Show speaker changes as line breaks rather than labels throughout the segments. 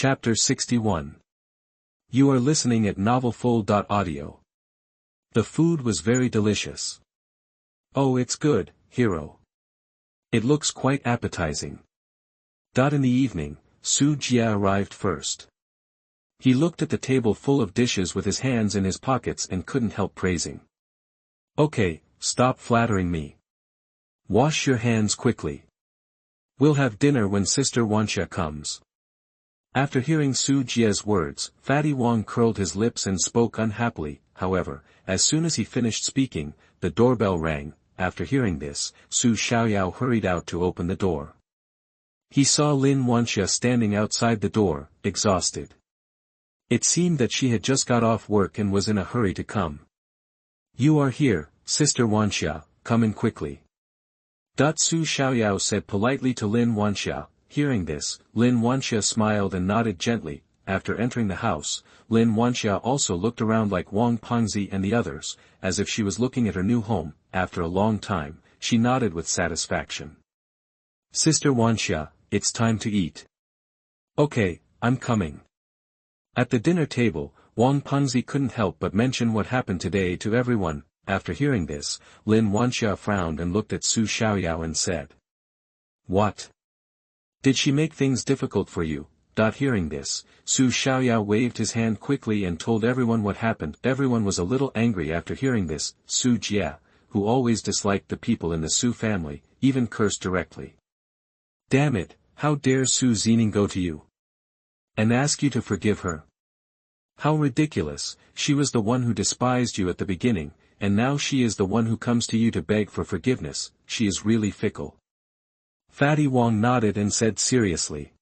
Chapter 61. You are listening at novelfull.audio. The food was very delicious. Oh, it's good, hero. It looks quite appetizing. In the evening, Su Jia arrived first. He looked at the table full of dishes with his hands in his pockets and couldn't help praising. Okay, stop flattering me. Wash your hands quickly. We'll have dinner when Sister Wanxia comes. After hearing Su Jia's words, Fatty Wang curled his lips and spoke unhappily. However, as soon as he finished speaking, the doorbell rang. After hearing this, Su Xiaoyao hurried out to open the door. He saw Lin Wanxia standing outside the door, exhausted. It seemed that she had just got off work and was in a hurry to come. You are here, Sister Wanxia, come in quickly. Su Xiaoyao said politely to Lin Wanxia. Hearing this, Lin Wanxia smiled and nodded gently. After entering the house, Lin Wanxia also looked around like Wang Pengzi and the others, as if she was looking at her new home. After a long time, she nodded with satisfaction. Sister Wanxia, it's time to eat. Okay, I'm coming. At the dinner table, Wang Pengzi couldn't help but mention what happened today to everyone. After hearing this, Lin Wanxia frowned and looked at Su Xiaoyao and said. What? Did she make things difficult for you? Hearing this, Su Xiaoyao waved his hand quickly and told everyone what happened. Everyone was a little angry after hearing this. Su Jia, who always disliked the people in the Su family, even cursed directly. Damn it, how dare Su Zijin go to you and ask you to forgive her? How ridiculous, she was the one who despised you at the beginning, and now she is the one who comes to you to beg for forgiveness. She is really fickle. Fatty Wang nodded and said seriously.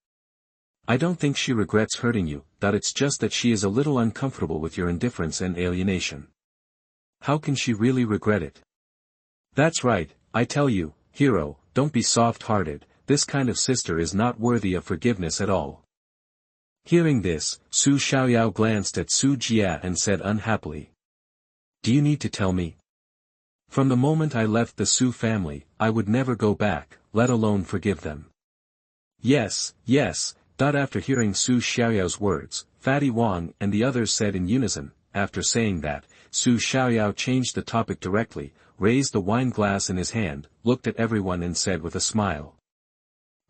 I don't think she regrets hurting you, it's just that she is a little uncomfortable with your indifference and alienation. How can she really regret it? That's right, I tell you, hero, don't be soft-hearted, this kind of sister is not worthy of forgiveness at all. Hearing this, Su Xiaoyao glanced at Su Jia and said unhappily. Do you need to tell me? From the moment I left the Su family, I would never go back, let alone forgive them. Yes, yes. After hearing Su Xiaoyao's words, Fatty Wang and the others said in unison. After saying that, Su Xiaoyao changed the topic directly, raised the wine glass in his hand, looked at everyone and said with a smile.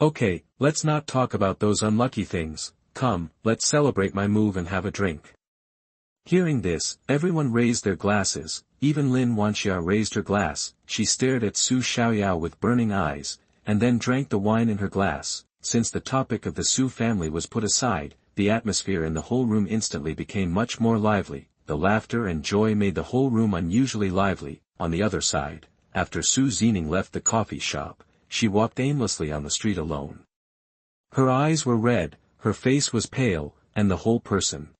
Okay, let's not talk about those unlucky things, come, let's celebrate my move and have a drink. Hearing this, everyone raised their glasses, even Lin Wanxia raised her glass. She stared at Su Xiaoyao with burning eyes, and then drank the wine in her glass. Since the topic of the Su family was put aside, the atmosphere in the whole room instantly became much more lively. The laughter and joy made the whole room unusually lively. On the other side, after Su Zijin left the coffee shop, she walked aimlessly on the street alone. Her eyes were red, her face was pale, and the whole person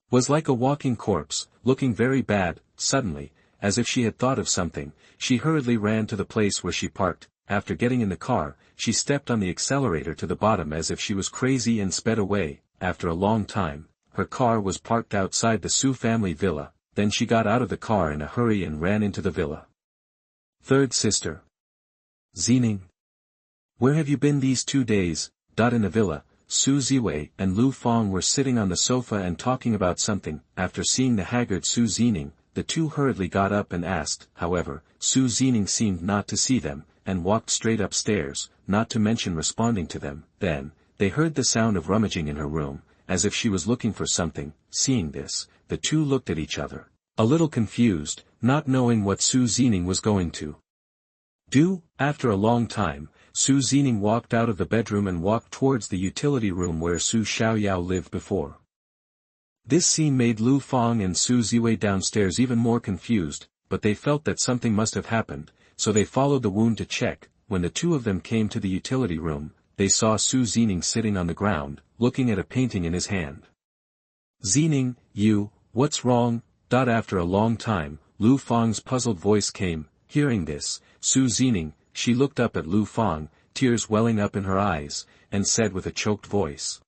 was like a walking corpse, looking very bad. Suddenly, as if she had thought of something, she hurriedly ran to the place where she parked. After getting in the car, she stepped on the accelerator to the bottom as if she was crazy and sped away. After a long time, her car was parked outside the Su family villa. Then she got out of the car in a hurry and ran into the villa. Third sister. Zijin. Where have you been these 2 days? In the villa, Su Ziwei and Lu Fang were sitting on the sofa and talking about something. After seeing the haggard Su Zijin, the two hurriedly got up and asked. However, Su Zijin seemed not to see them, and walked straight upstairs, not to mention responding to them. Then, they heard the sound of rummaging in her room, as if she was looking for something. Seeing this, the two looked at each other, a little confused, not knowing what Su Zijin was going to do. After a long time, Su Zijin walked out of the bedroom and walked towards the utility room where Su Xiaoyao lived before. This scene made Lu Fang and Su Ziwei downstairs even more confused, but they felt that something must have happened, so they followed the wound to check. When the two of them came to the utility room, they saw Su Zijin sitting on the ground, looking at a painting in his hand. Zijin, what's wrong? After a long time, Lu Fang's puzzled voice came. Hearing this, Su Zijin, she looked up at Lu Fang, tears welling up in her eyes, and said with a choked voice.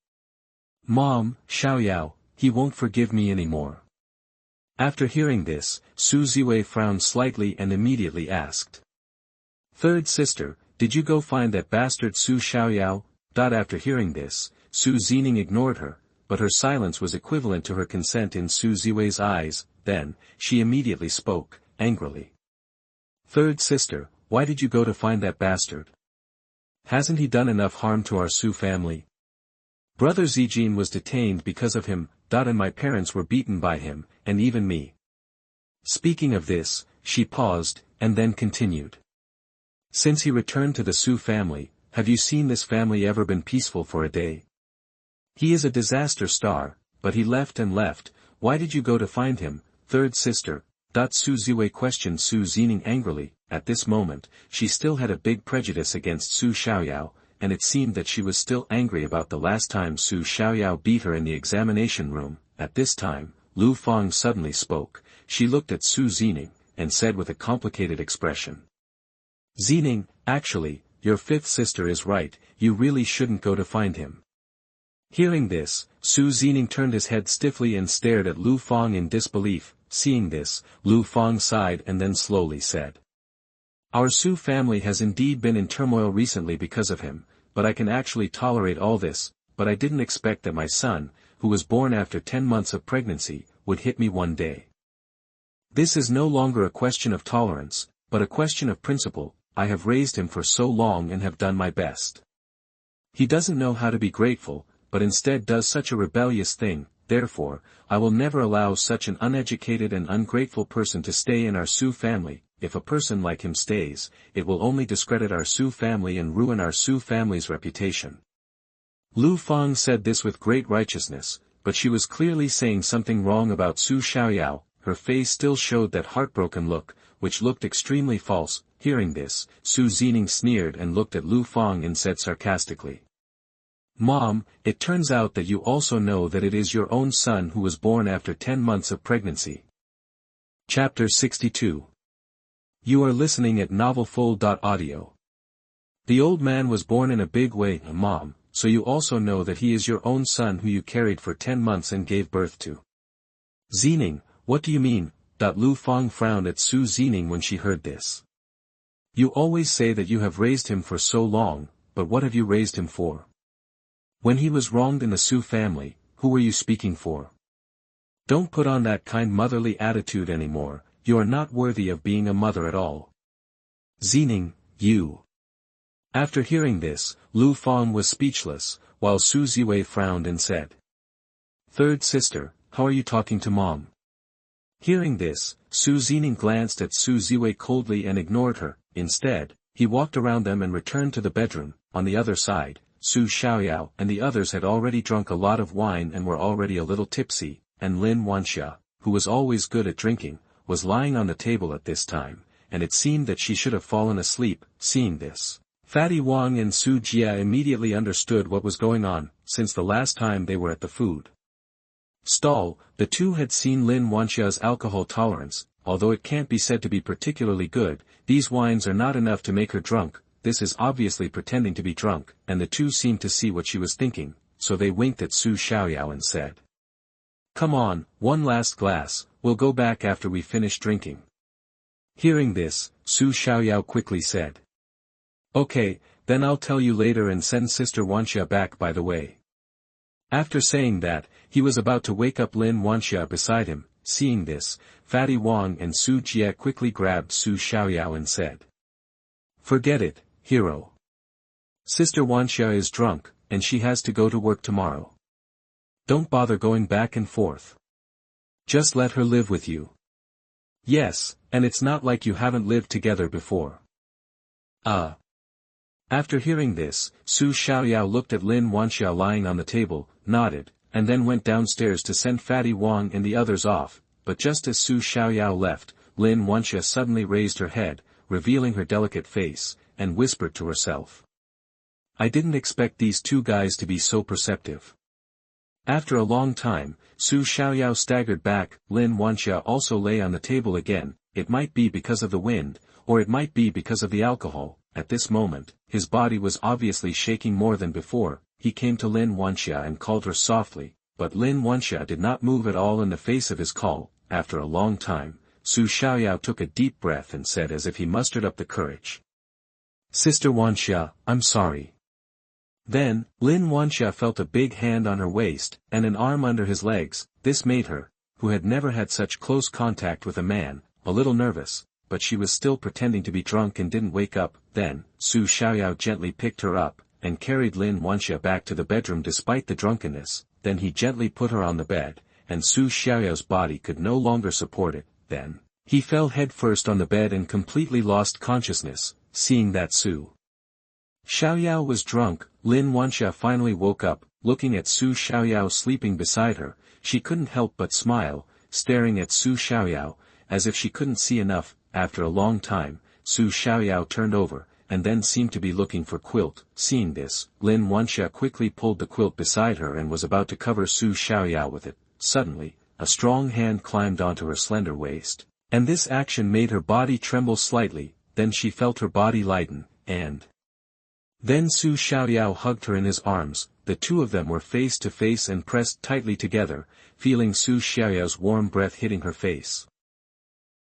Mom, Xiaoyao, he won't forgive me anymore. After hearing this, Su Ziwei frowned slightly and immediately asked. Third sister, did you go find that bastard Su Xiaoyao? After hearing this, Su Zijin ignored her, but her silence was equivalent to her consent in Su Ziwei's eyes. Then, she immediately spoke, angrily. "Third sister, why did you go to find that bastard? Hasn't he done enough harm to our Su family? Brother Zijin was detained because of him, and my parents were beaten by him, and even me." Speaking of this, she paused, and then continued. "Since he returned to the Su family, have you seen this family ever been peaceful for a day? He is a disaster star, but he left and left. Why did you go to find him, third sister?" Su Ziwei questioned Su Zijin angrily. At this moment, she still had a big prejudice against Su Xiaoyao, and it seemed that she was still angry about the last time Su Xiaoyao beat her in the examination room. At this time, Lu Fang suddenly spoke. She looked at Su Zijin, and said with a complicated expression. "Zijin, actually, your fifth sister is right, you really shouldn't go to find him." Hearing this, Su Zijin turned his head stiffly and stared at Lu Fang in disbelief. Seeing this, Lu Fang sighed and then slowly said. "Our Su family has indeed been in turmoil recently because of him, but I can actually tolerate all this, but I didn't expect that my son, who was born after 10 months of pregnancy, would hit me one day. This is no longer a question of tolerance, but a question of principle. I have raised him for so long and have done my best. He doesn't know how to be grateful, but instead does such a rebellious thing. Therefore, I will never allow such an uneducated and ungrateful person to stay in our Su family. If a person like him stays, it will only discredit our Su family and ruin our Su family's reputation." Lu Fang said this with great righteousness, but she was clearly saying something wrong about Su Xiaoyao. Her face still showed that heartbroken look, which looked extremely false. Hearing this, Su Zijin sneered and looked at Lu Fang and said sarcastically. "Mom, it turns out that you also know that it is your own son who was born after 10 months of pregnancy." Chapter 62. You are listening at novelfull.audio. "The old man was born in a big way, Mom, so you also know that he is your own son who you carried for 10 months and gave birth to." "Zijin, what do you mean?" Lu Fang frowned at Su Zijin when she heard this. "You always say that you have raised him for so long, but what have you raised him for? When he was wronged in the Su family, who were you speaking for? Don't put on that kind motherly attitude anymore, you are not worthy of being a mother at all. Zijin, you." After hearing this, Lu Fang was speechless, while Su Ziwei frowned and said. "Third sister, how are you talking to Mom?" Hearing this, Su Zijin glanced at Su Ziwei coldly and ignored her. Instead, he walked around them and returned to the bedroom. On the other side, Su Xiaoyao and the others had already drunk a lot of wine and were already a little tipsy, and Lin Wanxia, who was always good at drinking, was lying on the table at this time, and it seemed that she should have fallen asleep. Seeing this, Fatty Wang and Su Jia immediately understood what was going on. Since the last time they were at the food stall, the two had seen Lin Wanxia's alcohol tolerance. Although it can't be said to be particularly good, these wines are not enough to make her drunk. This is obviously pretending to be drunk, and the two seemed to see what she was thinking, so they winked at Su Xiaoyao and said. "Come on, one last glass, we'll go back after we finish drinking." Hearing this, Su Xiaoyao quickly said. "Okay, then I'll tell you later and send Sister Wanxia back by the way." After saying that, he was about to wake up Lin Wanxia beside him. Seeing this, Fatty Wang and Su Jia quickly grabbed Su Xiaoyao and said. "Forget it, hero. Sister Wanxia is drunk, and she has to go to work tomorrow. Don't bother going back and forth. Just let her live with you. Yes, and it's not like you haven't lived together before." After hearing this, Su Xiaoyao looked at Lin Wanxia lying on the table, nodded, and then went downstairs to send Fatty Wang and the others off. But just as Su Xiaoyao left, Lin Wanxia suddenly raised her head, revealing her delicate face, and whispered to herself. "I didn't expect these two guys to be so perceptive." After a long time, Su Xiaoyao staggered back. Lin Wanxia also lay on the table again. It might be because of the wind, or it might be because of the alcohol. At this moment, his body was obviously shaking more than before. He came to Lin Wanxia and called her softly, but Lin Wanxia did not move at all in the face of his call. After a long time, Su Xiaoyao took a deep breath and said as if he mustered up the courage. "Sister Wanxia, I'm sorry. Then, Lin Wanxia felt a big hand on her waist, and an arm under his legs. This made her, who had never had such close contact with a man, a little nervous, but she was still pretending to be drunk and didn't wake up. Then, Su Xiaoyao gently picked her up, and carried Lin Wanxia back to the bedroom despite the drunkenness. Then he gently put her on the bed, and Su Xiaoyao's body could no longer support it. Then, he fell headfirst on the bed and completely lost consciousness. Seeing that Su Xiaoyao was drunk, Lin Wanxia finally woke up. Looking at Su Xiaoyao sleeping beside her, she couldn't help but smile, staring at Su Xiaoyao, as if she couldn't see enough. After a long time, Su Xiaoyao turned over, and then seemed to be looking for quilt. Seeing this, Lin Wanxia quickly pulled the quilt beside her and was about to cover Su Xiaoyao with it. Suddenly, a strong hand climbed onto her slender waist, and this action made her body tremble slightly. Then she felt her body lighten, and then Su Xiaoyao hugged her in his arms. The two of them were face to face and pressed tightly together, feeling Su Xiaoyao's warm breath hitting her face.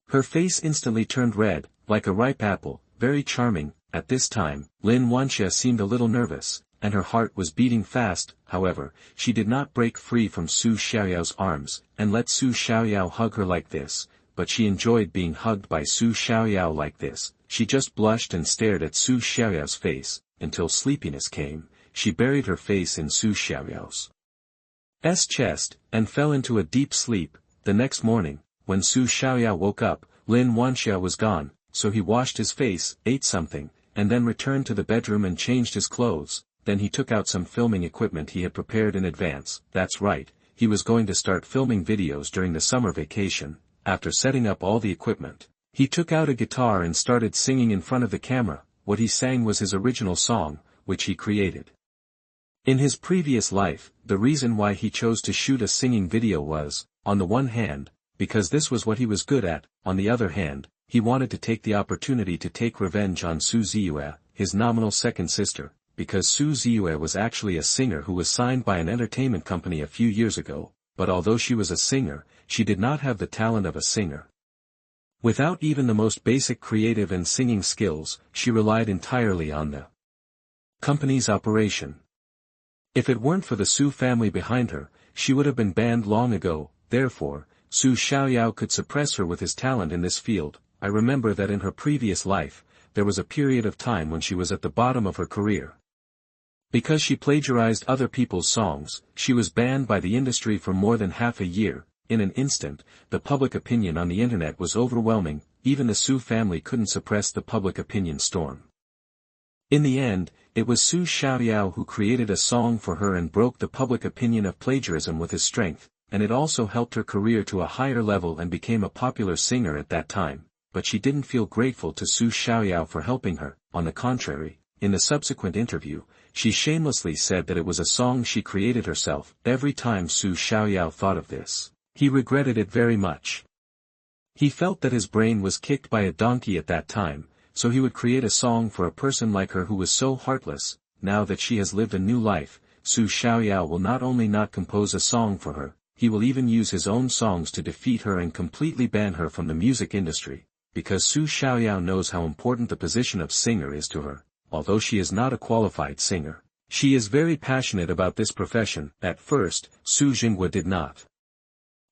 Her face instantly turned red, like a ripe apple, very charming. At this time, Lin Wanxia seemed a little nervous, and her heart was beating fast. However, she did not break free from Su Xiaoyao's arms, and let Su Xiaoyao hug her like this, but she enjoyed being hugged by Su Xiaoyao like this. She just blushed and stared at Su Xiaoyao's face, until sleepiness came. She buried her face in Su Xiaoyao's chest, and fell into a deep sleep. The next morning, when Su Xiaoyao woke up, Lin Wanxia was gone, so he washed his face, ate something, and then returned to the bedroom and changed his clothes. Then he took out some filming equipment he had prepared in advance. That's right, he was going to start filming videos during the summer vacation. After setting up all the equipment, he took out a guitar and started singing in front of the camera. What he sang was his original song, which he created in his previous life. The reason why he chose to shoot a singing video was, on the one hand, because this was what he was good at. On the other hand, he wanted to take the opportunity to take revenge on Su Zijin, his nominal second sister, because Su Zijin was actually a singer who was signed by an entertainment company a few years ago, but although she was a singer, she did not have the talent of a singer. Without even the most basic creative and singing skills, she relied entirely on the company's operation. If it weren't for the Su family behind her, she would have been banned long ago. Therefore, Su Xiaoyao could suppress her with his talent in this field. I remember that in her previous life, there was a period of time when she was at the bottom of her career. Because she plagiarized other people's songs, she was banned by the industry for more than half a year. In an instant, the public opinion on the internet was overwhelming. Even the Su family couldn't suppress the public opinion storm. In the end, it was Su Xiaoyao who created a song for her and broke the public opinion of plagiarism with his strength, and it also helped her career to a higher level and became a popular singer at that time. But she didn't feel grateful to Su Xiaoyao for helping her. On the contrary, in the subsequent interview, she shamelessly said that it was a song she created herself. Every time Su Xiaoyao thought of this, he regretted it very much. He felt that his brain was kicked by a donkey at that time, so he would create a song for a person like her who was so heartless. Now that she has lived a new life, Su Xiaoyao will not only not compose a song for her, he will even use his own songs to defeat her and completely ban her from the music industry, because Su Xiaoyao knows how important the position of singer is to her. Although she is not a qualified singer, she is very passionate about this profession. At first, Su Zijin did not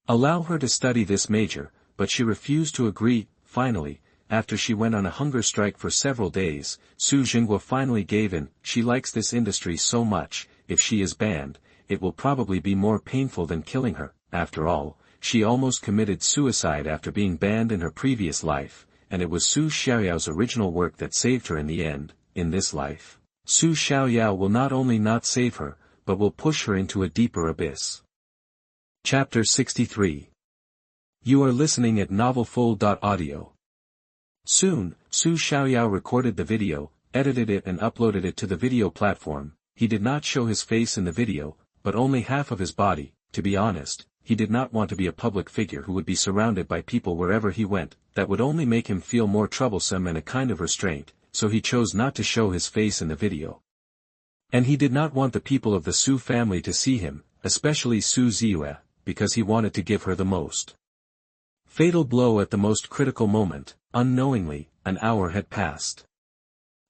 allow her to study this major, but she refused to agree. Finally, after she went on a hunger strike for several days, Su Zijin finally gave in. She likes this industry so much. If she is banned, it will probably be more painful than killing her. After all, she almost committed suicide after being banned in her previous life, and it was Su Xiaoyao's original work that saved her in the end. In this life, Su Xiaoyao will not only not save her, but will push her into a deeper abyss. Chapter 63. You are listening at NaVoFull.audio. Soon, Su Xiaoyao recorded the video, edited it and uploaded it to the video platform. He did not show his face in the video, but only half of his body. To be honest, he did not want to be a public figure who would be surrounded by people wherever he went. That would only make him feel more troublesome and a kind of restraint, so he chose not to show his face in the video. And he did not want the people of the Su family to see him, especially Su Zijin, because he wanted to give her the most fatal blow at the most critical moment. Unknowingly, an hour had passed.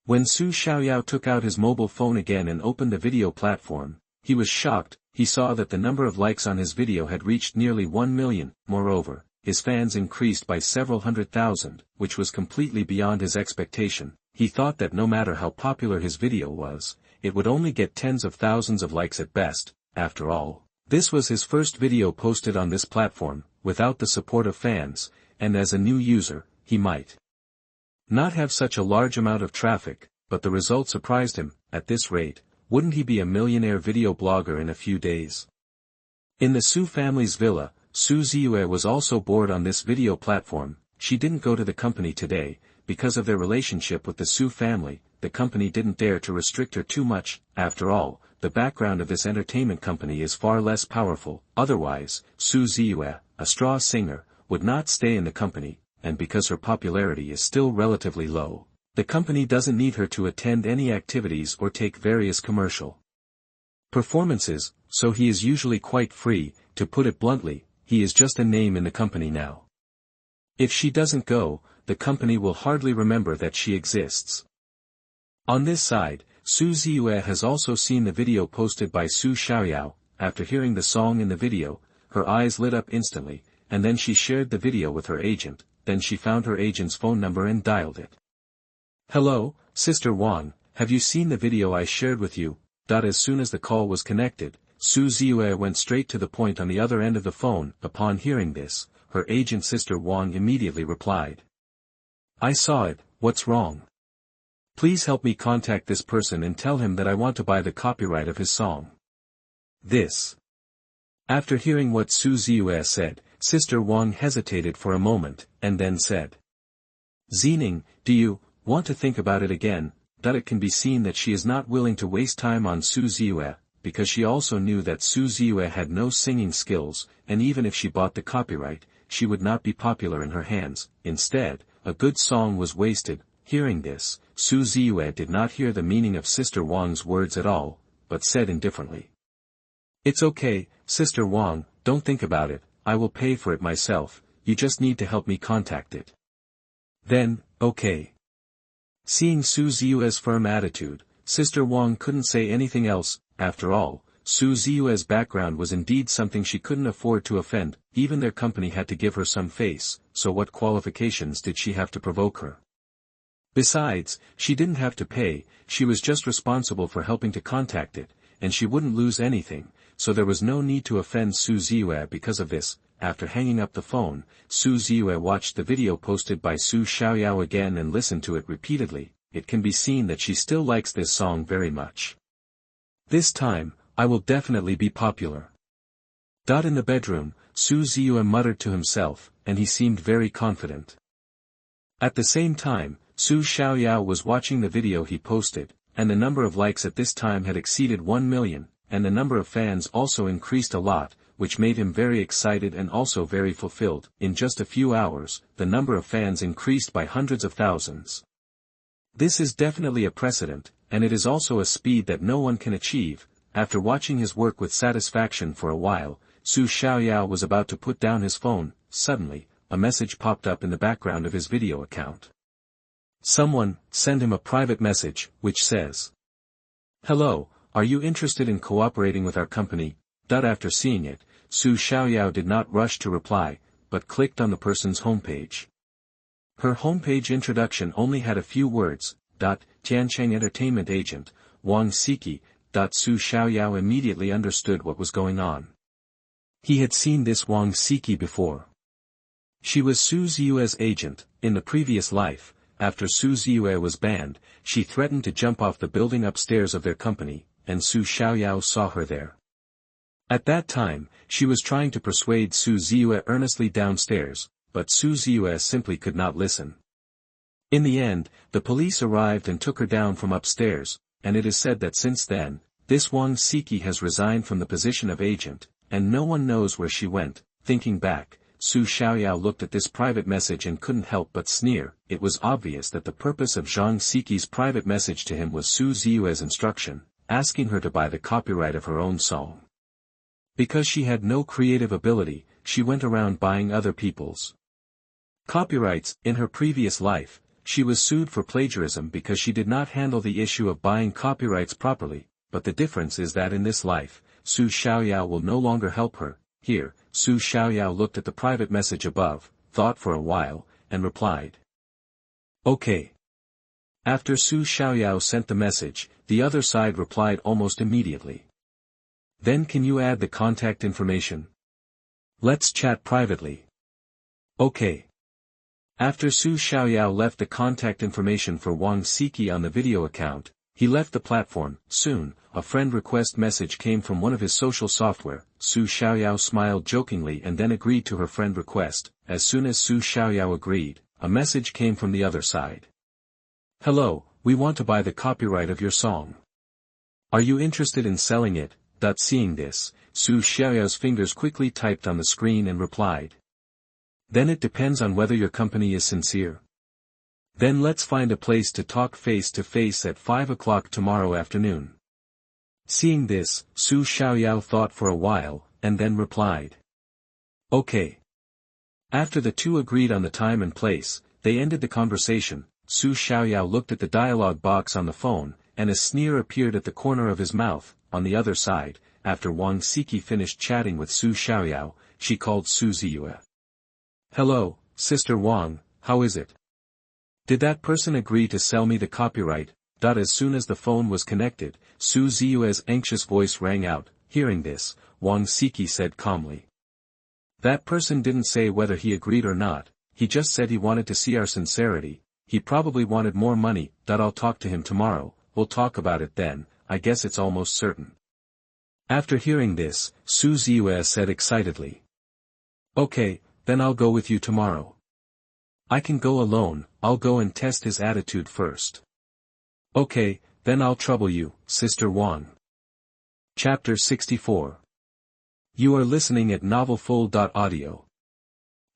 When Su Xiaoyao took out his mobile phone again and opened the video platform, he was shocked. He saw that the number of likes on his video had reached nearly 1 million, moreover, his fans increased by several 100,000, which was completely beyond his expectation. He thought that no matter how popular his video was, it would only get tens of thousands of likes at best. After all, this was his first video posted on this platform, without the support of fans, and as a new user, he might not have such a large amount of traffic, but the result surprised him. At this rate, wouldn't he be a millionaire video blogger in a few days? In the Su family's villa, Su Zijin was also bored on this video platform. She didn't go to the company today. Because of their relationship with the Su family, the company didn't dare to restrict her too much. After all, the background of this entertainment company is far less powerful. Otherwise, Su Zijin, a straw singer, would not stay in the company, and because her popularity is still relatively low, the company doesn't need her to attend any activities or take various commercial performances, so he is usually quite free. To put it bluntly, he is just a name in the company now. If she doesn't go, the company will hardly remember that she exists. On this side, Su Zijin has also seen the video posted by Su Xiaoyao. After hearing the song in the video, her eyes lit up instantly, and then she shared the video with her agent. Then she found her agent's phone number and dialed it. "Hello, Sister Wang, have you seen the video I shared with you?" As soon as the call was connected, Su Zijin went straight to the point on the other end of the phone. Upon hearing this, her agent Sister Wang immediately replied, "I saw it, what's wrong? Please help me contact this person and tell him that I want to buy the copyright of his song." This. After hearing what Su Zijin said, Sister Wang hesitated for a moment, and then said, "Zining, do you want to think about it again?" It can be seen that she is not willing to waste time on Su Zijin, because she also knew that Su Zijin had no singing skills, and even if she bought the copyright, she would not be popular in her hands. Instead, a good song was wasted. Hearing this, Su Zijin did not hear the meaning of Sister Wang's words at all, but said indifferently, "It's okay, Sister Wang, don't think about it, I will pay for it myself, you just need to help me contact it." Then, okay. Seeing Su Zijin's firm attitude, Sister Wang couldn't say anything else. After all, Su Zijin's background was indeed something she couldn't afford to offend. Even their company had to give her some face, so what qualifications did she have to provoke her? Besides, she didn't have to pay, she was just responsible for helping to contact it, and she wouldn't lose anything, so there was no need to offend Su Zijin because of this. After hanging up the phone, Su Zijin watched the video posted by Su Xiaoyao again and listened to it repeatedly. It can be seen that she still likes this song very much. "This time, I will definitely be popular." In the bedroom, Su Zijin muttered to himself, and he seemed very confident. At the same time, Su Xiaoyao was watching the video he posted, and the number of likes at this time had exceeded 1 million, and the number of fans also increased a lot, which made him very excited and also very fulfilled. In just a few hours, the number of fans increased by hundreds of thousands. This is definitely a precedent, and it is also a speed that no one can achieve. After watching his work with satisfaction for a while, Su Xiaoyao was about to put down his phone. Suddenly, a message popped up in the background of his video account. Someone sent him a private message, which says, "Hello, are you interested in cooperating with our company?" After seeing it, Su Xiaoyao did not rush to reply, but clicked on the person's homepage. Her homepage introduction only had a few words, Tiancheng Entertainment Agent, Wang Siki. Su Xiaoyao immediately understood what was going on. He had seen this Wang Siki before. She was Su Zijin's agent. In the previous life, after Su Zijin was banned, she threatened to jump off the building upstairs of their company, and Su Xiaoyao saw her there. At that time, she was trying to persuade Su Zijin earnestly downstairs, but Su Zijin simply could not listen. In the end, the police arrived and took her down from upstairs, and it is said that since then, this Wang Siki has resigned from the position of agent, and no one knows where she went. Thinking back, Su Xiaoyao looked at this private message and couldn't help but sneer. It was obvious that the purpose of Zhang Siki's private message to him was Su Zijin's instruction, asking her to buy the copyright of her own song. Because she had no creative ability, she went around buying other people's copyrights. In her previous life, she was sued for plagiarism because she did not handle the issue of buying copyrights properly, but the difference is that in this life, Su Xiaoyao will no longer help her. Here, Su Xiaoyao looked at the private message above, thought for a while, and replied. Okay. After Su Xiaoyao sent the message, the other side replied almost immediately. Then can you add the contact information? Let's chat privately. Okay. After Su Xiaoyao left the contact information for Wang Siki on the video account, he left the platform. Soon, a friend request message came from one of his social software. Su Xiaoyao smiled jokingly and then agreed to her friend request. As soon as Su Xiaoyao agreed, a message came from the other side. Hello, we want to buy the copyright of your song. Are you interested in selling it? Seeing this, Su Xiaoyao's fingers quickly typed on the screen and replied. Then it depends on whether your company is sincere. Then let's find a place to talk face to face at 5 o'clock tomorrow afternoon. Seeing this, Su Xiaoyao thought for a while, and then replied. Okay. After the two agreed on the time and place, they ended the conversation. Su Xiaoyao looked at the dialog box on the phone, and a sneer appeared at the corner of his mouth. On the other side, after Wang Siki finished chatting with Su Xiaoyao, she called Su Zijin. Hello, Sister Wang, how is it? Did that person agree to sell me the copyright? As soon as the phone was connected, Su Zijin's anxious voice rang out. Hearing this, Wang Siki said calmly. That person didn't say whether he agreed or not, he just said he wanted to see our sincerity. He probably wanted more money. I'll talk to him tomorrow, we'll talk about it then, I guess it's almost certain. After hearing this, Su Zijin said excitedly. Okay, then I'll go with you tomorrow. I can go alone, I'll go and test his attitude first. Okay, then I'll trouble you, Sister Wang. Chapter 64. You are listening at NaNoFull.audio.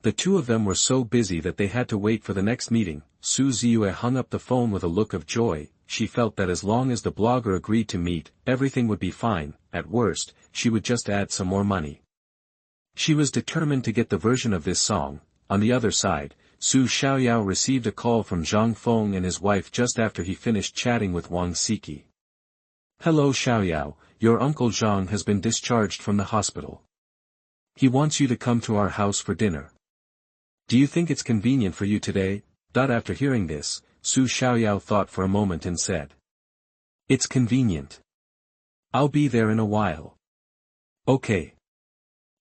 The two of them were so busy that they had to wait for the next meeting. Su Zijin hung up the phone with a look of joy. She felt that as long as the blogger agreed to meet, everything would be fine. At worst, she would just add some more money. She was determined to get the version of this song. On the other side, Su Xiaoyao received a call from Zhang Feng and his wife just after he finished chatting with Wang Siki. Hello Xiaoyao, your uncle Zhang has been discharged from the hospital. He wants you to come to our house for dinner. Do you think it's convenient for you today? After hearing this, Su Xiaoyao thought for a moment and said. It's convenient. I'll be there in a while. Okay.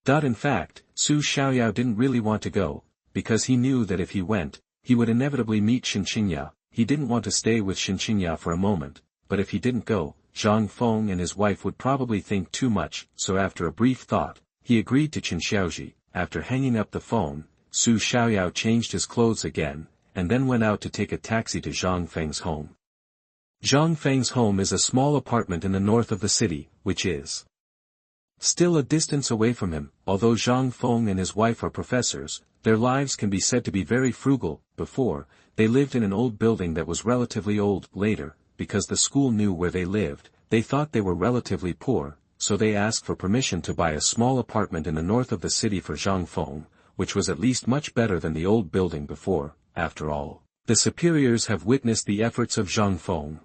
In fact, Su Xiaoyao didn't really want to go, because he knew that if he went, he would inevitably meet Qingmei. He didn't want to stay with Qingmei for a moment, but if he didn't go, Zhang Feng and his wife would probably think too much, so after a brief thought, he agreed to Qingmei. After hanging up the phone, Su Xiaoyao changed his clothes again, and then went out to take a taxi to Zhang Feng's home. Zhang Feng's home is a small apartment in the north of the city, which is still a distance away from him. Although Zhang Feng and his wife are professors, their lives can be said to be very frugal. Before, they lived in an old building that was relatively old. Later, because the school knew where they lived, they thought they were relatively poor, so they asked for permission to buy a small apartment in the north of the city for Zhang Feng, which was at least much better than the old building before. After all, the superiors have witnessed the efforts of Zhang Feng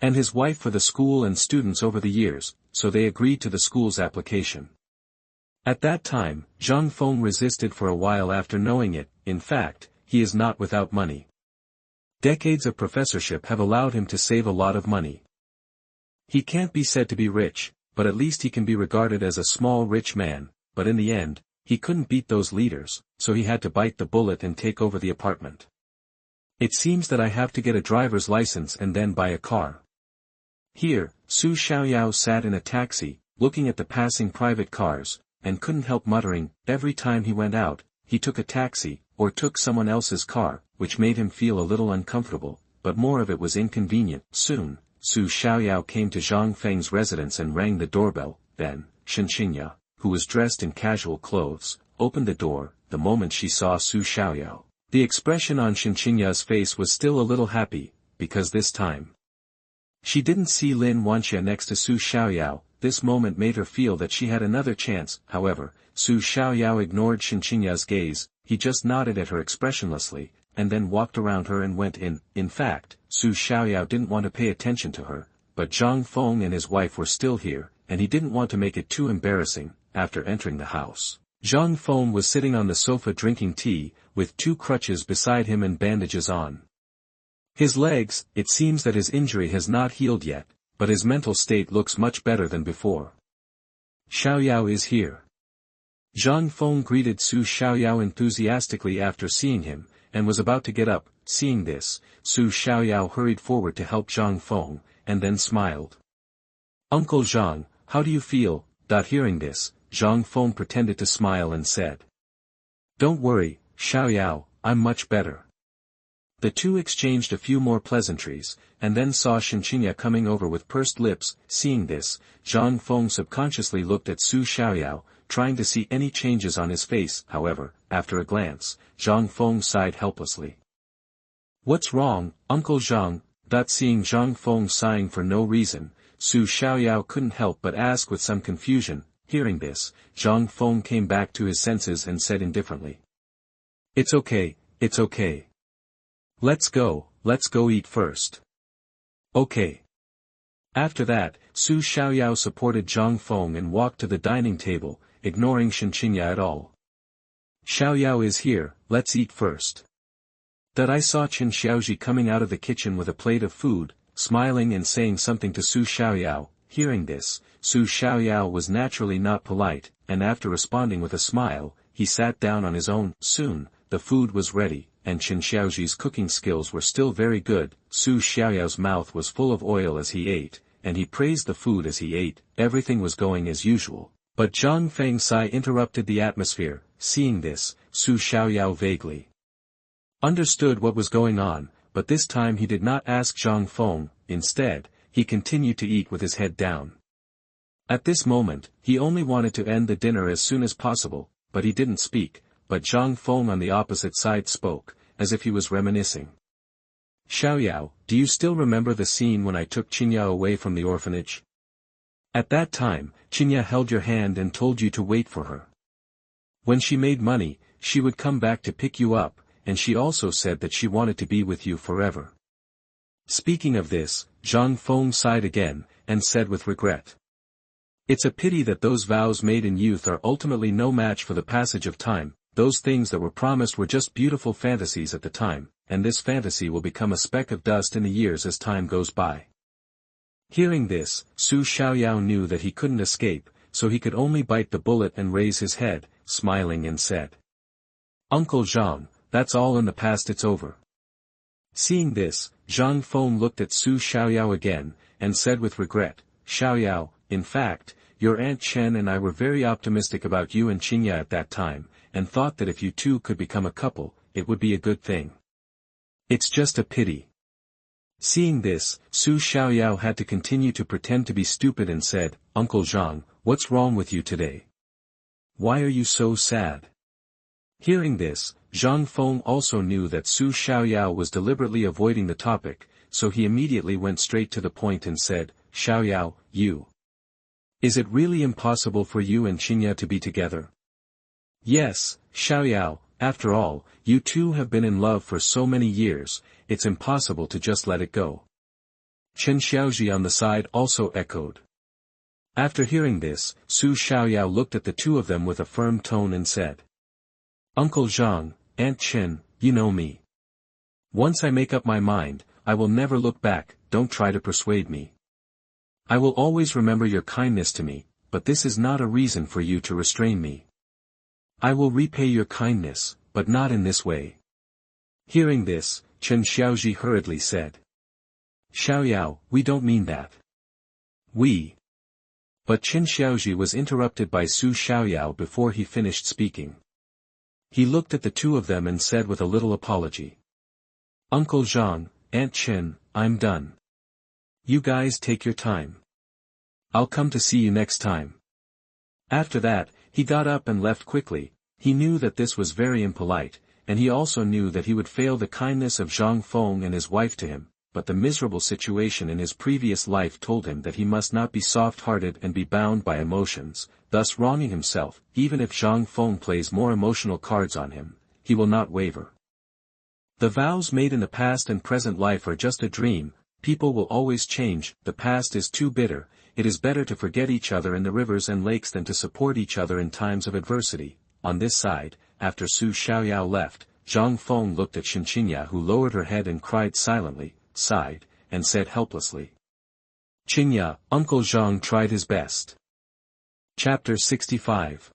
and his wife for the school and students over the years, so they agreed to the school's application. At that time, Zhang Feng resisted for a while after knowing it. In fact, he is not without money. Decades of professorship have allowed him to save a lot of money. He can't be said to be rich, but at least he can be regarded as a small rich man. But in the end, he couldn't beat those leaders, so he had to bite the bullet and take over the apartment. It seems that I have to get a driver's license and then buy a car. Here, Su Xiaoyao sat in a taxi, looking at the passing private cars, and couldn't help muttering. Every time he went out, he took a taxi, or took someone else's car, which made him feel a little uncomfortable, but more of it was inconvenient. Soon, Su Xiaoyao came to Zhang Feng's residence and rang the doorbell. Then, Qingmei, who was dressed in casual clothes, opened the door. The moment she saw Su Xiaoyao, the expression on Qingmei's face was still a little happy, because this time she didn't see Lin Wanxia next to Su Xiaoyao. This moment made her feel that she had another chance. However, Su Xiaoyao ignored Qingmei's gaze, he just nodded at her expressionlessly. and then walked around her and went in. In fact, Su Xiaoyao didn't want to pay attention to her, but Zhang Feng and his wife were still here, and he didn't want to make it too embarrassing. After entering the house, Zhang Feng was sitting on the sofa drinking tea, with 2 crutches beside him and bandages on his legs. It seems that his injury has not healed yet, but his mental state looks much better than before. Xiaoyao is here. Zhang Feng greeted Su Xiaoyao enthusiastically after seeing him, and was about to get up. Seeing this, Su Xiaoyao hurried forward to help Zhang Feng, and then smiled. "Uncle Zhang, how do you feel?" Hearing this, Zhang Feng pretended to smile and said, "Don't worry, Xiaoyao, I'm much better." The two exchanged a few more pleasantries, and then saw Qingmei coming over with pursed lips. Seeing this, Zhang Feng subconsciously looked at Su Xiaoyao, trying to see any changes on his face. However, after a glance, Zhang Feng sighed helplessly. "What's wrong, Uncle Zhang?" Seeing Zhang Feng sighing for no reason, Su Xiaoyao couldn't help but ask with some confusion. Hearing this, Zhang Feng came back to his senses and said indifferently, "It's okay, it's okay. Let's go eat first." "Okay." After that, Su Xiaoyao supported Zhang Feng and walked to the dining table, ignoring Qingmei at all. "Xiaoyao is here, let's eat first." I saw Qin Xiaoji coming out of the kitchen with a plate of food, smiling and saying something to Su Xiaoyao. Hearing this, Su Xiaoyao was naturally not polite, and after responding with a smile, he sat down on his own. Soon, the food was ready, and Qin Xiaoji's cooking skills were still very good. Su Xiaoyao's mouth was full of oil as he ate, and he praised the food as he ate. Everything was going as usual, but Zhang Fengsai interrupted the atmosphere. Seeing this, Su Xiaoyao vaguely understood what was going on, but this time he did not ask Zhang Feng. Instead, he continued to eat with his head down. At this moment, he only wanted to end the dinner as soon as possible, but he didn't speak. But Zhang Feng on the opposite side spoke, as if he was reminiscing. "Xiaoyao, do you still remember the scene when I took Qingmei away from the orphanage? At that time, Qingmei held your hand and told you to wait for her. When she made money, she would come back to pick you up, and she also said that she wanted to be with you forever." Speaking of this, Zhang Feng sighed again, and said with regret, "It's a pity that those vows made in youth are ultimately no match for the passage of time. Those things that were promised were just beautiful fantasies at the time, and this fantasy will become a speck of dust in the years as time goes by." Hearing this, Su Xiaoyao knew that he couldn't escape, so he could only bite the bullet and raise his head, smiling and said, "Uncle Zhang, that's all in the past, it's over." Seeing this, Zhang Feng looked at Su Xiaoyao again, and said with regret, "Xiaoyao, in fact, your Aunt Chen and I were very optimistic about you and Qingmei at that time, and thought that if you two could become a couple, it would be a good thing. It's just a pity." Seeing this, Su Xiaoyao had to continue to pretend to be stupid and said, "Uncle Zhang, what's wrong with you today? Why are you so sad?" Hearing this, Zhang Feng also knew that Su Xiaoyao was deliberately avoiding the topic, so he immediately went straight to the point and said, "Xiaoyao, is it really impossible for you and Qingmei to be together?" "Yes, Xiaoyao, after all, you two have been in love for so many years, it's impossible to just let it go." Qin Xiaoji on the side also echoed. After hearing this, Su Xiaoyao looked at the two of them with a firm tone and said, "Uncle Zhang, Aunt Chen, you know me. Once I make up my mind, I will never look back, don't try to persuade me. I will always remember your kindness to me, but this is not a reason for you to restrain me. I will repay your kindness, but not in this way." Hearing this, Qin Xiaoji hurriedly said, "Xiaoyao, we don't mean that. But Qin Xiaoji was interrupted by Su Xiaoyao before he finished speaking. He looked at the two of them and said with a little apology, "Uncle Zhang, Aunt Chen, I'm done. You guys take your time. I'll come to see you next time." After that, he got up and left quickly. He knew that this was very impolite, and he also knew that he would fail the kindness of Zhang Feng and his wife to him, but the miserable situation in his previous life told him that he must not be soft-hearted and be bound by emotions, thus wronging himself. Even if Zhang Feng plays more emotional cards on him, he will not waver. The vows made in the past and present life are just a dream. People will always change, the past is too bitter, it is better to forget each other in the rivers and lakes than to support each other in times of adversity. On this side, after Su Xiaoyao left, Zhang Feng looked at Qingmei, who lowered her head and cried silently, sighed, and said helplessly. Qingmei, Uncle Zhang tried his best. Chapter 65.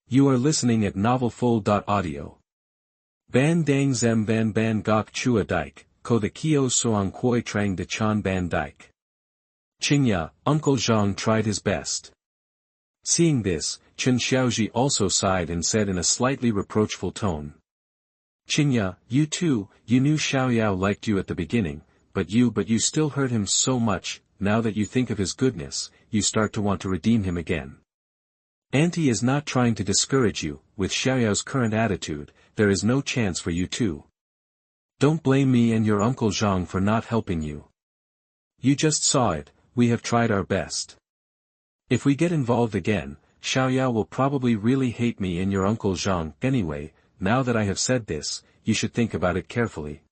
You are listening at novelfull.audio. Ban dang zem ban ban gok chua dike, ko the kio soang quoi trang de chan ban dike. Qingmei, Uncle Zhang tried his best. Seeing this, Chen Xiaoji also sighed and said in a slightly reproachful tone. Qingmei, you too, you knew Xiaoyao liked you at the beginning, but you still hurt him so much. Now that you think of his goodness, you start to want to redeem him again. Auntie is not trying to discourage you, with Xiaoyao's current attitude, there is no chance for you too. Don't blame me and your Uncle Zhang for not helping you. You just saw it, we have tried our best. If we get involved again, Xiaoyao will probably really hate me and your Uncle Zhang. Anyway, now that I have said this, you should think about it carefully.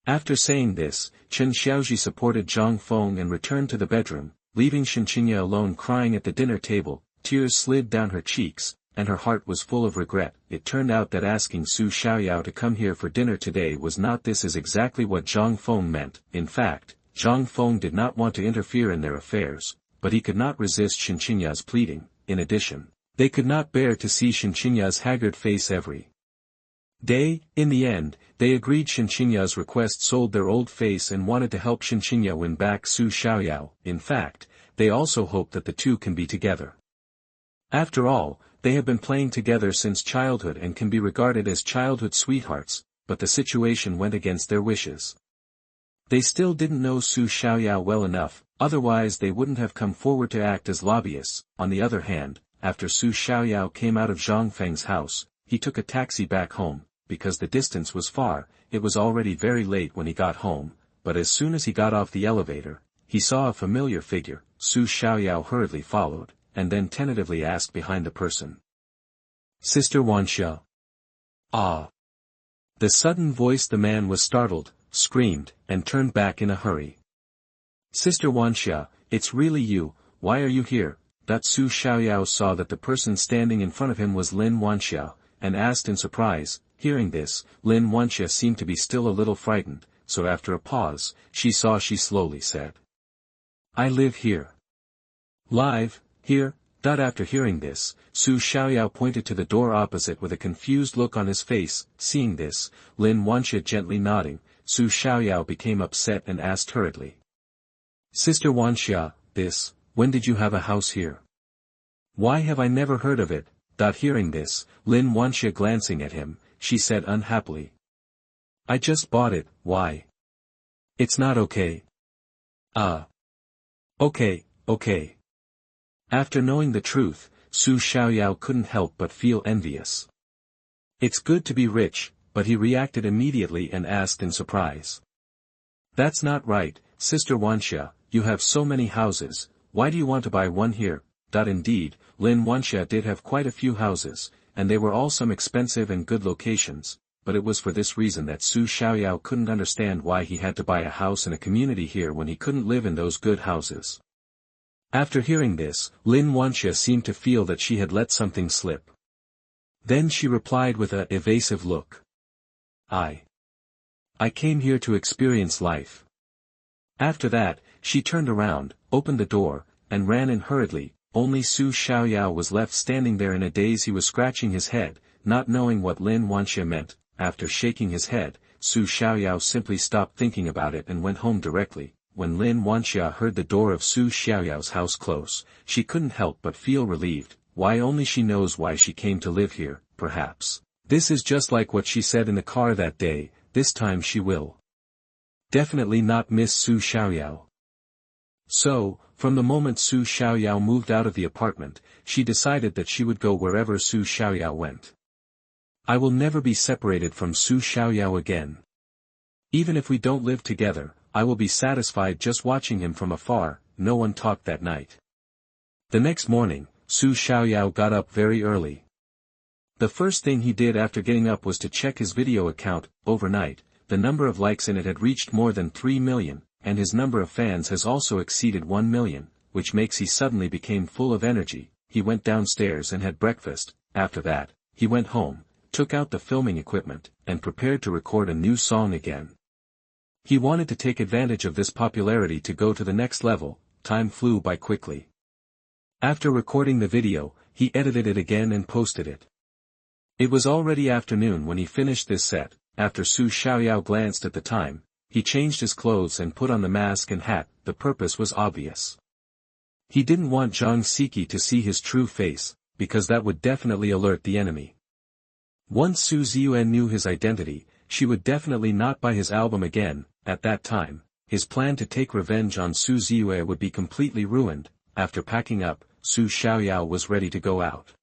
After saying this, Chen Xiaoji supported Zhang Feng and returned to the bedroom, leaving Qingmei alone crying at the dinner table. Tears slid down her cheeks, and her heart was full of regret. It turned out that asking Su Xiaoyao to come here for dinner today was not this is exactly what Zhang Feng meant. In fact, Zhang Feng did not want to interfere in their affairs, but he could not resist Qingmei's pleading. In addition, they could not bear to see Qingmei's haggard face every day. In the end, they agreed. Qingmei's request sold their old face and wanted to help Qingmei win back Su Xiaoyao. In fact, they also hoped that the two can be together. After all, they have been playing together since childhood and can be regarded as childhood sweethearts, but the situation went against their wishes. They still didn't know Su Xiaoyao well enough, otherwise they wouldn't have come forward to act as lobbyists. On the other hand, after Su Xiaoyao came out of Zhang Feng's house, he took a taxi back home. Because the distance was far, it was already very late when he got home, but as soon as he got off the elevator, he saw a familiar figure. Su Xiaoyao hurriedly followed, and then tentatively asked behind the person. Sister Wanxia. Ah. The sudden voice. The man was startled, screamed, and turned back in a hurry. Sister Wanxia, it's really you, why are you here? Su Xiaoyao saw that the person standing in front of him was Lin Wanxia, and asked in surprise. Hearing this, Lin Wanxia seemed to be still a little frightened, so after a pause, she slowly said. I live here. Live, here? After hearing this, Su Xiaoyao pointed to the door opposite with a confused look on his face. Seeing this, Lin Wanxia gently nodding, Su Xiaoyao became upset and asked hurriedly. Sister Wanxia, when did you have a house here? Why have I never heard of it? Hearing this, Lin Wanxia glancing at him, she said unhappily. I just bought it. Why? It's not okay. Okay. After knowing the truth, Su Xiaoyao couldn't help but feel envious. It's good to be rich, but he reacted immediately and asked in surprise. That's not right, Sister Wanxia, you have so many houses, why do you want to buy one here? Indeed, Lin Wanxia did have quite a few houses, and they were all some expensive and good locations, but it was for this reason that Su Xiaoyao couldn't understand why he had to buy a house in a community here when he couldn't live in those good houses. After hearing this, Lin Wanxia seemed to feel that she had let something slip. Then she replied with an evasive look. I came here to experience life. After that, she turned around, opened the door, and ran in hurriedly. Only Su Xiaoyao was left standing there in a daze. He was scratching his head, not knowing what Lin Wanxia meant. After shaking his head, Su Xiaoyao simply stopped thinking about it and went home directly. When Lin Wanxia heard the door of Su Xiaoyao's house close, she couldn't help but feel relieved. Why, only she knows why she came to live here, perhaps. This is just like what she said in the car that day. This time she will definitely not miss Su Xiaoyao. So, from the moment Su Xiaoyao moved out of the apartment, she decided that she would go wherever Su Xiaoyao went. I will never be separated from Su Xiaoyao again. Even if we don't live together, I will be satisfied just watching him from afar. No one talked that night. The next morning, Su Xiaoyao got up very early. The first thing he did after getting up was to check his video account. Overnight, the number of likes in it had reached more than 3 million, and his number of fans has also exceeded 1 million, which makes he suddenly became full of energy. He went downstairs and had breakfast. After that, he went home, took out the filming equipment, and prepared to record a new song again. He wanted to take advantage of this popularity to go to the next level. Time flew by quickly. After recording the video, he edited it again and posted it. It was already afternoon when he finished this set. After Su Xiaoyao glanced at the time, he changed his clothes and put on the mask and hat. The purpose was obvious. He didn't want Zhang Siki to see his true face, because that would definitely alert the enemy. Once Su Zijin knew his identity, she would definitely not buy his album again. At that time, his plan to take revenge on Su Zijin would be completely ruined. After packing up, Su Xiaoyao was ready to go out.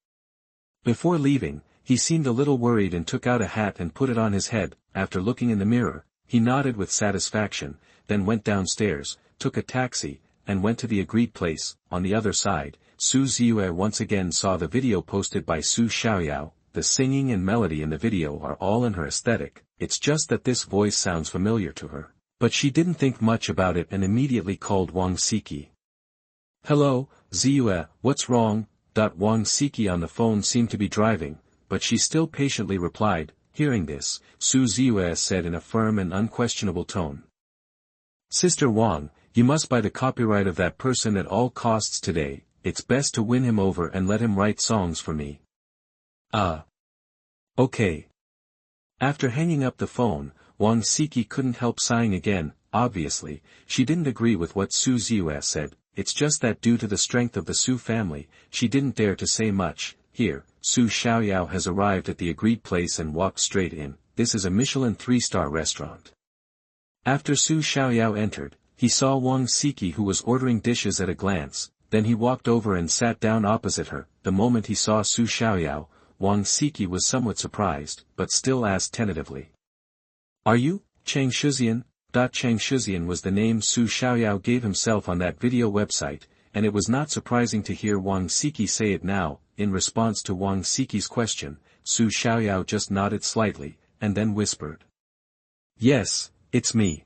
Before leaving, he seemed a little worried and took out a hat and put it on his head. After looking in the mirror, he nodded with satisfaction, then went downstairs, took a taxi, and went to the agreed place. On the other side, Su Zijin once again saw the video posted by Su Xiaoyao. The singing and melody in the video are all in her aesthetic. It's just that this voice sounds familiar to her. But she didn't think much about it and immediately called Wang Siki. "Hello, Zijin, what's wrong?" Wang Siki on the phone seemed to be driving, but she still patiently replied. Hearing this, Su Zijin said in a firm and unquestionable tone. "Sister Wang, you must buy the copyright of that person at all costs today. It's best to win him over and let him write songs for me." Okay. After hanging up the phone, Wang Siki couldn't help sighing again. Obviously, she didn't agree with what Su Zijin said. It's just that due to the strength of the Su family, she didn't dare to say much. Here, Su Xiaoyao has arrived at the agreed place and walked straight in. This is a Michelin 3-star restaurant. After Su Xiaoyao entered, he saw Wang Siki who was ordering dishes at a glance. Then he walked over and sat down opposite her. The moment he saw Su Xiaoyao, Wang Siki was somewhat surprised, but still asked tentatively. "Are you, Chang Shuxian?" Chang Shuxian was the name Su Xiaoyao gave himself on that video website, and it was not surprising to hear Wang Siki say it now. In response to Wang Siki's question, Su Xiaoyao just nodded slightly, and then whispered. "Yes, it's me."